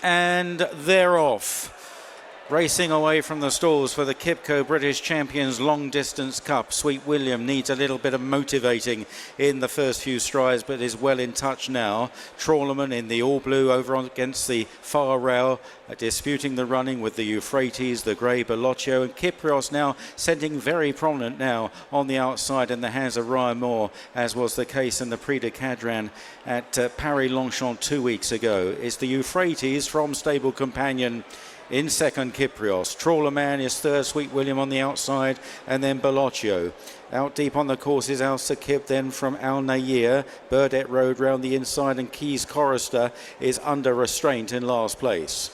And they're off. Racing away from the stalls for the QIPCO British Champions Long Distance Cup. Sweet William needs a little bit of motivating in the first few strides, but is well in touch now. Trawlerman in the all blue over against the far rail, disputing the running with the Euphrates, the grey Balmoral, and Kyprios now sending very prominent now on the outside in the hands of Ryan Moore, as was the case in the Prix de Cadran at Paris-Longchamp 2 weeks ago. It's the Euphrates from Stable Companion in second, Kyprios. Trawlerman is third, Sweet William on the outside, and then Balmoral. Out deep on the course is Al Sakib, then from Al Nayir. Burdett Road round the inside, and Keys Chorister is under restraint in last place.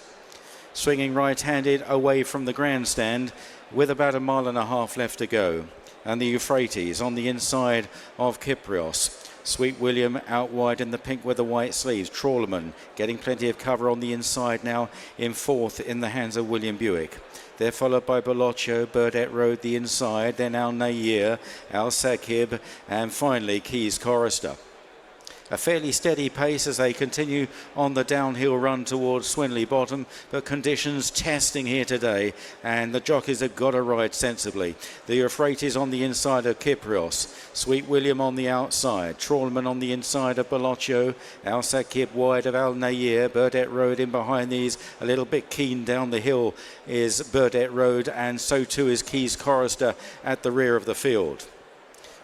Swinging right-handed away from the grandstand with about 1.5 miles left to go. And the Euphrates on the inside of Kyprios. Sweet William out wide in the pink with the white sleeves. Trawlerman getting plenty of cover on the inside now in fourth in the hands of William Buick. They're followed by Balmoral, Burdett Road the inside, then Al Nayir, Al Sakib, and finally Keys Chorister. A fairly steady pace as they continue on the downhill run towards Swinley Bottom, but conditions testing here today, and the jockeys have got to ride sensibly. The Euphrates on the inside of Kyprios, Sweet William on the outside, Trawlerman on the inside of Balmoral, Al Sakib wide of Al Nayir, Burdett Road in behind these, a little bit keen down the hill is Burdett Road, and so too is Keys Chorister at the rear of the field.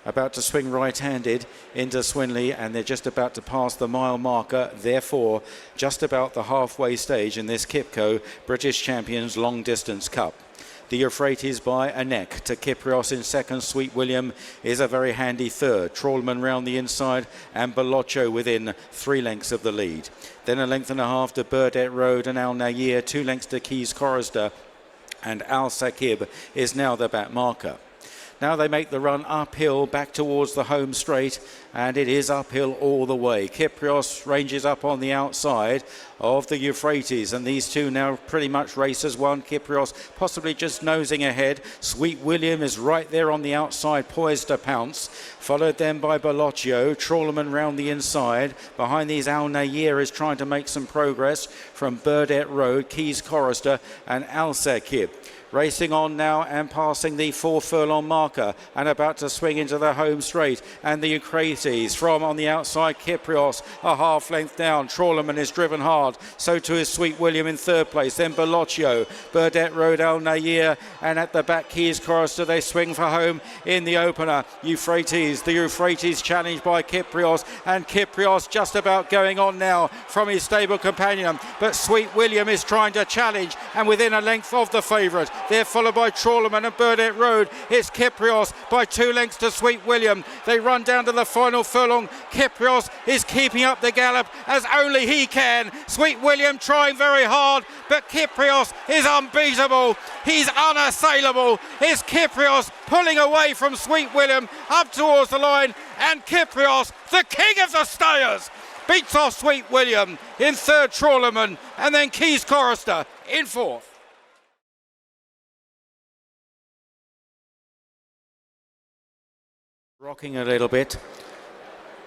About to swing right-handed into Swinley, and they're just about to pass the mile marker, therefore just about the halfway stage in this QIPCO British Champions Long Distance Cup. The Euphrates by a neck to Kyprios in second. Sweet William is a very handy third. Trawlerman round the inside, and Balmoral within 3 lengths of the lead. Then 1.5 lengths to Burdett Road and Al Nayir, 2 lengths to Keys Chorister, and Al Sakib is now the back marker. Now they make the run uphill back towards the home straight, and it is uphill all the way. Kyprios ranges up on the outside of the Euphrates, and these two now pretty much race as one. Kyprios possibly just nosing ahead. Sweet William is right there on the outside, poised to pounce, followed then by Balmoral. Trawlerman round the inside. Behind these, Al Nayir is trying to make some progress from Burdett Road, Keys Chorister, and Al Sakib. Racing on now and passing the 4 furlong marker and about to swing into the home straight. And the Euphrates from on the outside, Kyprios a half length down. Trawlerman is driven hard, so too is Sweet William in third place. Then Balmoral, Burdett Road, Al Nayir, and at the back Keys Chorister. They swing for home in the opener. The Euphrates challenged by Kyprios, and Kyprios just about going on now from his stable companion, but Sweet William is trying to challenge and within a length of the favourite. They're followed by Trawlerman and Burdett Road. It's Kyprios by 2 lengths to Sweet William. They run down to the final furlong. Kyprios is keeping up the gallop as only he can. Sweet William trying very hard, but Kyprios is unbeatable. He's unassailable. It's Kyprios pulling away from Sweet William up towards the line, and Kyprios, the king of the stayers, beats off Sweet William in third, Trawlerman, and then Keys Chorister in fourth. Rocking a little bit.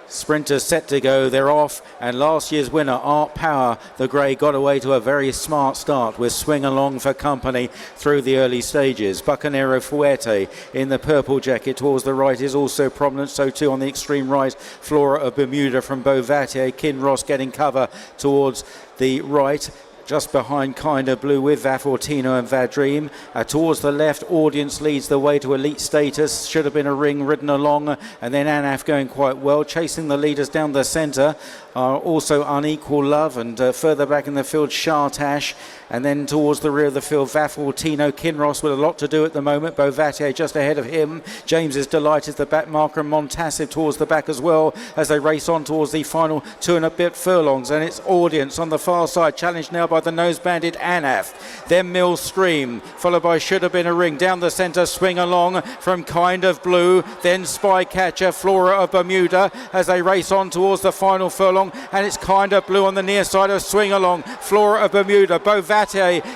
Sprinters set to go, they're off, and last year's winner, Art Power, the grey, got away to a very smart start with Swing Along for company through the early stages. Bucanero Fuerte in the purple jacket towards the right is also prominent, so too on the extreme right, Flora of Bermuda from Beauvatier. Kinross getting cover towards the right. Just behind Kinda Blue with Vafortino and Vadream. Towards the left, Audience leads the way to elite status. Should have been a ring ridden along, and then Anaf going quite well. Chasing the leaders down the centre are also Unequal Love, and further back in the field, Shartash. And then towards the rear of the field, Vafortino. Kinross with a lot to do at the moment. Beauvatier just ahead of him. James is delighted, the back marker, and Montassive towards the back as well as they race on towards the final 2 and a bit furlongs. And it's Audience on the far side, challenged now by the nose-banded Anaf. Then Mill Stream, followed by Should Have Been a Ring. Down the centre, Swing Along from Kind of Blue. Then Spycatcher, Flora of Bermuda as they race on towards the final furlong. And it's Kind of Blue on the near side of Swing Along. Flora of Bermuda. Beauvatier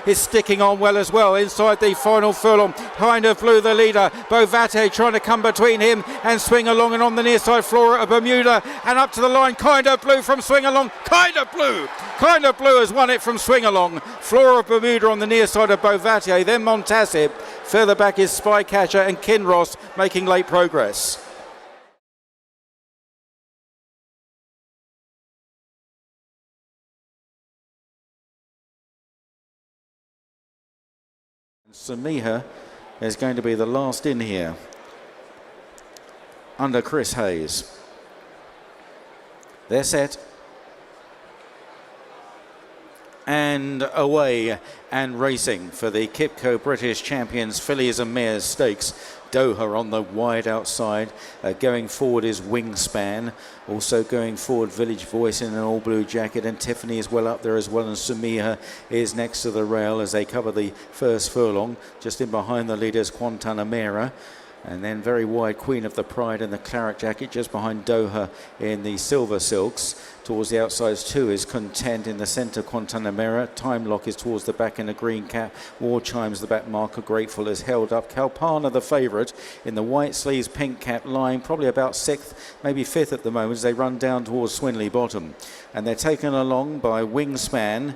is sticking on well as well inside the final furlong. Kind of Blue the leader. Beauvatier trying to come between him and Swing Along, and on the near side Flora of Bermuda, and up to the line Kind of Blue from Swing Along. Kind of Blue Kind of Blue has won it from Swing Along. Flora Bermuda on the near side of Beauvatier, then Montasib. Further back is Spycatcher and Kinross making late progress. Samiha is going to be the last in here under Chris Hayes. They're set and away and racing for the QIPCO British Champions Fillies and Mares Stakes. Doha on the wide outside. Going forward is Wingspan. Also going forward, Village Voice in an all blue jacket, and Tiffany is well up there as well, and Samiha is next to the rail as they cover the first furlong. Just in behind the leaders, Guantanamera. And then very wide, Queen of the Pride in the claret jacket, just behind Doha in the silver silks. Towards the outsides too is Content in the centre, Guantanamera. Time Lock is towards the back in a green cap. War Chimes, the back marker, Grateful is held up. Kalpana, the favourite, in the white sleeves, pink cap, lying probably about 6th, maybe 5th at the moment as they run down towards Swinley Bottom. And they're taken along by Wingspan,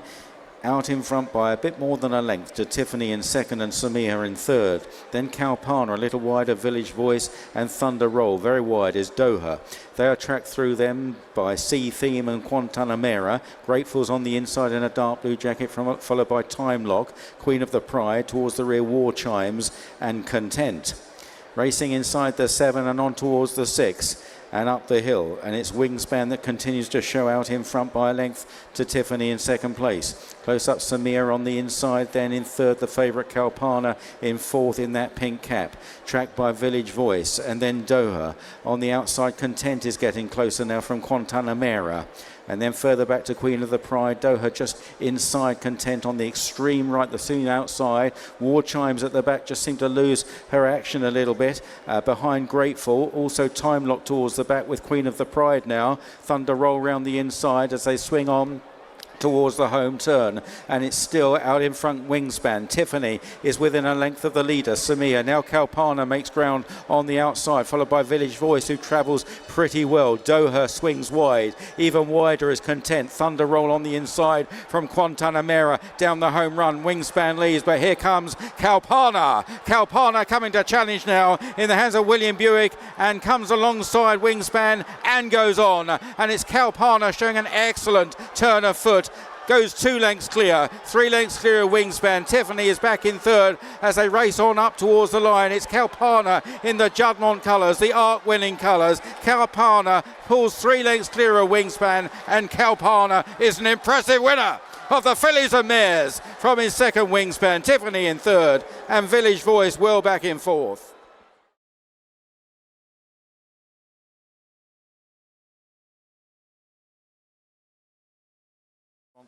out in front by a bit more than a length to Tiffany in second and Samiha in third. Then Kalpana a little wider, Village Voice and Thunder Roll. Very wide is Doha. They are tracked through them by Sea Theme and Guantanamera. Grateful's on the inside in a dark blue jacket, followed by Time Lock, Queen of the Pride, towards the rear War Chimes and Content. Racing inside the 7 and on towards the 6. And up the hill, and it's Wingspan that continues to show out in front by a length to Tiffany in second place. Close up Samir on the inside, then in third the favourite Kalpana, in fourth in that pink cap, tracked by Village Voice, and then Doha. On the outside, Content is getting closer now from Guantanamera. And then further back to Queen of the Pride, Doha just inside, Content on the extreme right, the soon outside. War Chimes at the back just seem to lose her action a little bit. Behind Grateful, also Time Lock towards the back with Queen of the Pride now. Thunder Roll round the inside as they swing on towards the home turn, and it's still out in front Wingspan. Tiffany is within a length of the leader, Samia. Now Kalpana makes ground on the outside, followed by Village Voice, who travels pretty well. Doha swings wide, even wider is Content. Thunder Roll on the inside from Guantanamera down the home run. Wingspan leads, but here comes Kalpana. Kalpana coming to challenge now in the hands of William Buick, and comes alongside Wingspan and goes on, and it's Kalpana showing an excellent turn of foot. Goes 2 lengths clear, 3 lengths clear of Wingspan. Tiffany is back in third as they race on up towards the line. It's Kalpana in the Juddmonte colours, the arc-winning colours. Kalpana pulls 3 lengths clear of Wingspan, and Kalpana is an impressive winner of the Fillies and Mares from his second Wingspan. Tiffany in third, and Village Voice well back in fourth.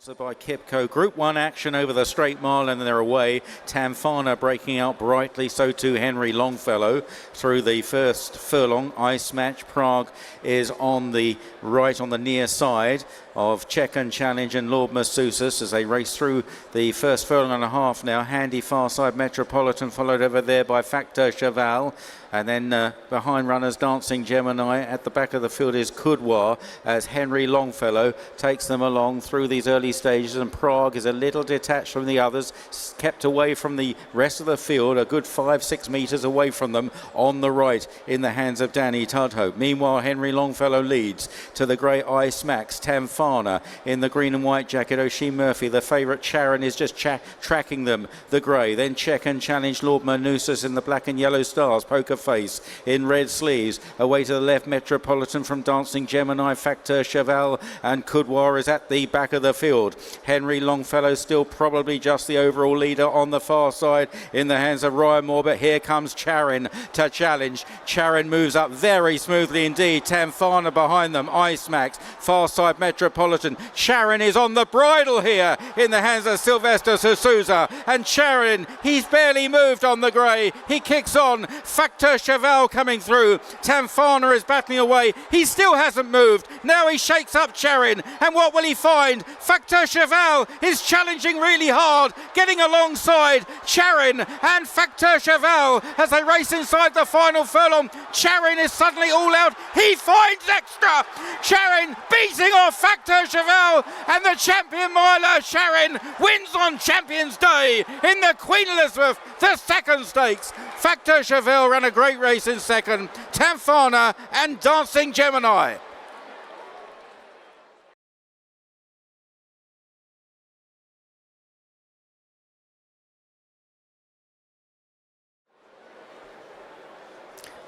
Sponsored by QIPCO. Group 1 action over the straight mile, and they're away. Tamfana breaking out brightly, so too Henry Longfellow through the first furlong. Ice Match Prague is on the right, on the near side of Check and Challenge and Lord Massousis as they race through the first furlong and a half now. Handy far side Metropolitan, followed over there by Factor Cheval. And then behind runners Dancing Gemini. At the back of the field is Kudwa as Henry Longfellow takes them along through these early stages, and Prague is a little detached from the others, kept away from the rest of the field, a good 5-6 metres away from them on the right in the hands of Danny Tudhope. Meanwhile, Henry Longfellow leads to the grey Ice Max. Tamfana in the green and white jacket. O'Shea Murphy, the favourite Charon, is just tracking them, the grey. Then Check and Challenge Lord Manusis in the black and yellow stars. Poker Face in red sleeves. Away to the left, Metropolitan from Dancing Gemini, Factor Cheval, and Kudwa is at the back of the field. Henry Longfellow still probably just the overall leader on the far side in the hands of Ryan Moore, but here comes Charon to challenge. Charon moves up very smoothly indeed. Tamfana behind them, Ice Max, far side Metropolitan. Charon is on the bridle here in the hands of Sylvester Sousa, and Charon, he's barely moved on the grey. He kicks on. Factor Cheval coming through. Tamfana is battling away. He still hasn't moved. Now he shakes up Charon, and what will he find? Factor Cheval is challenging really hard, getting alongside Charon and Factor Cheval as they race inside the final furlong. Charon is suddenly all out. He finds extra. Charon beating off Factor Factor Cheval, and the champion miler Sharon wins on Champions Day in the Queen Elizabeth, the second stakes. Factor Cheval ran a great race in second, Tamfana and Dancing Gemini.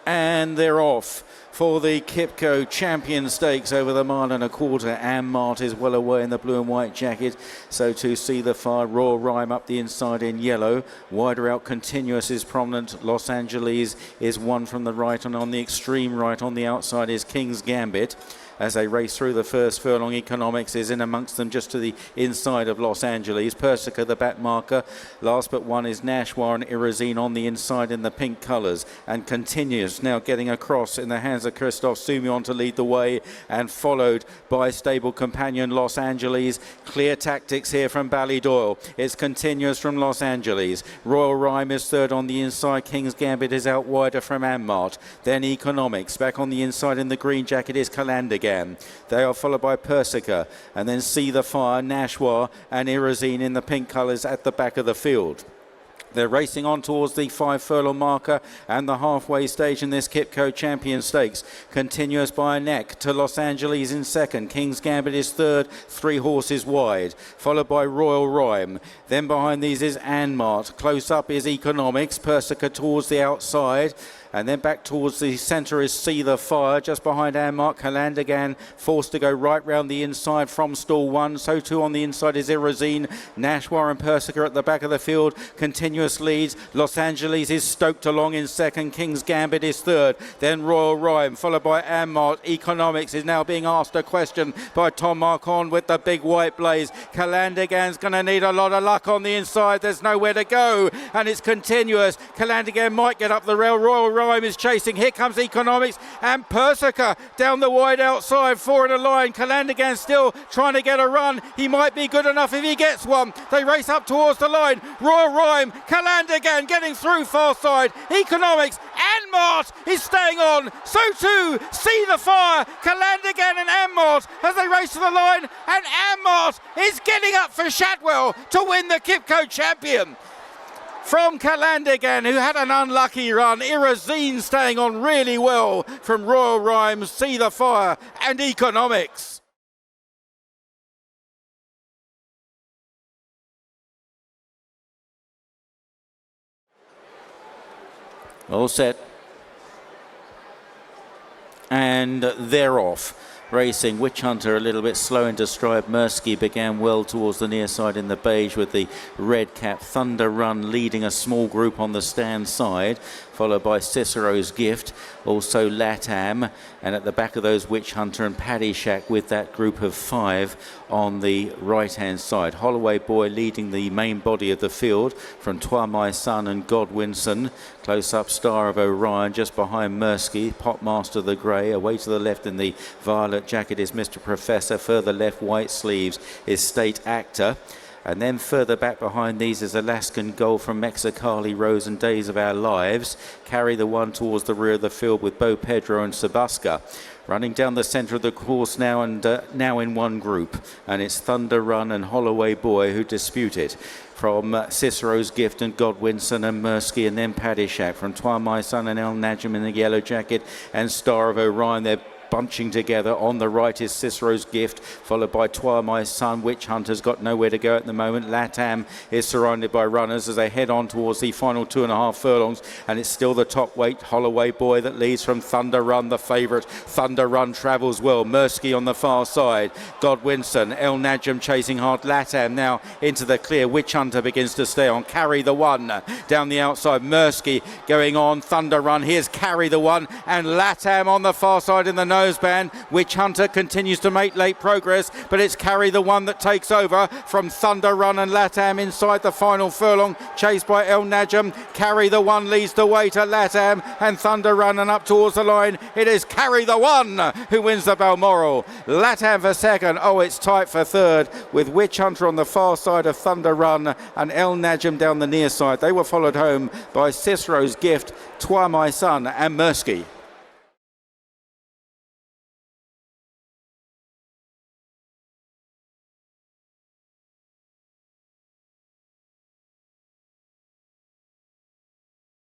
And they're off for the QIPCO Champion Stakes over the mile and a quarter. Anne Mart is well away in the blue and white jacket. So to See the Fire, Royal Rhyme up the inside in yellow. Wider out Continuous is prominent. Los Angeles is one from the right, and on the extreme right on the outside is King's Gambit. As they race through the first furlong, Economics is in amongst them just to the inside of Los Angeles. Persica, the back marker. Last but one is Nashwa and Irazine on the inside in the pink colours. And Continues now getting across in the hands of Christophe Soumillon to lead the way, and followed by stable companion Los Angeles. Clear tactics here from Ballydoyle. It's Continuous from Los Angeles. Royal Rhyme is third on the inside. King's Gambit is out wider from Anmart. Then Economics. Back on the inside in the green jacket is Calandigan. They are followed by Persica, and then See the Fire, Nashwa and Irazine in the pink colours at the back of the field. They're racing on towards the 5 furlong marker and the halfway stage in this QIPCO Champion Stakes. Continuous by a neck to Los Angeles in second. King's Gambit is third, 3 horses wide, followed by Royal Rhyme. Then behind these is Anmart. Close up is Economics. Persica towards the outside. And then back towards the centre is See the Fire, just behind Anmart. Calandigan forced to go right round the inside from stall 1. So too on the inside is Irazine. Nashwa and Persica at the back of the field. Continuous leads. Los Angeles is stoked along in second. King's Gambit is third. Then Royal Rhyme, followed by Anmart. Economics is now being asked a question by Tom Marcon with the big white blaze. Calandigan's going to need a lot of luck on the inside. There's nowhere to go. And it's Continuous. Calandigan might get up the rail. Royal Rhyme is chasing. Here comes Economics and Persica down the wide outside, 4 in a line. Calandigan still trying to get a run. He might be good enough if he gets one. They race up towards the line. Royal Rhyme, Calandigan getting through far side. Economics and Mart is staying on. So too See the Fire, Calandigan and Anmart as they race to the line, and Anmart is getting up for Shadwell to win the QIPCO Champion. From Calandigan, who had an unlucky run. Irazine staying on really well from Royal Rhyme, See the Fire and Economics. All set. And they're off. Racing. Witch Hunter a little bit slow into stride. Mursky began well towards the near side in the beige with the red cap. Thunder Run leading a small group on the stand side, followed by Cicero's Gift, also Latam, and at the back of those Witch Hunter and Paddy Shack with that group of 5 on the right hand side. Holloway Boy leading the main body of the field from Toi My Son and Godwinson. Close up Star of Orion just behind Mursky. Popmaster the Grey. Away to the left in the violet jacket is Mr. Professor. Further left, white sleeves, is State Actor. And then further back behind these is Alaskan Gold from Mexicali, Rose and Days of Our Lives. Carry the one towards the rear of the field with Bo Pedro and Sabusca. Running down the centre of the course now, and now in one group. And it's Thunder Run and Holloway Boy who dispute it. From Cicero's Gift and Godwinson and Mursky, and then Paddy Shack. From Toi My Son and El Najm in the yellow jacket and Star of Orion. They're bunching together. On the right is Cicero's Gift, followed by Toi My Son. Witch Hunter's got nowhere to go at the moment. Latam is surrounded by runners as they head on towards the final 2.5 furlongs, and it's still the top weight Holloway Boy that leads from Thunder Run, the favourite. Thunder Run travels well. Mursky on the far side. Godwinson, El Najm chasing hard. Latam now into the clear. Witch Hunter begins to stay on. Carry the one down the outside. Mursky going on. Thunder Run. Here's Carry the one, and Latam on the far side in the noseband. Witch Hunter continues to make late progress, but it's Carry the one that takes over from Thunder Run and Latam inside the final furlong, chased by El Najm. Carry the one leads the way to Latam and Thunder Run, and up towards the line it is Carry the one who wins the Balmoral. Latam for second. Oh, it's tight for third with Witch Hunter on the far side of Thunder Run and El Najm down the near side. They were followed home by Cicero's Gift, Toi My Son and Mursky.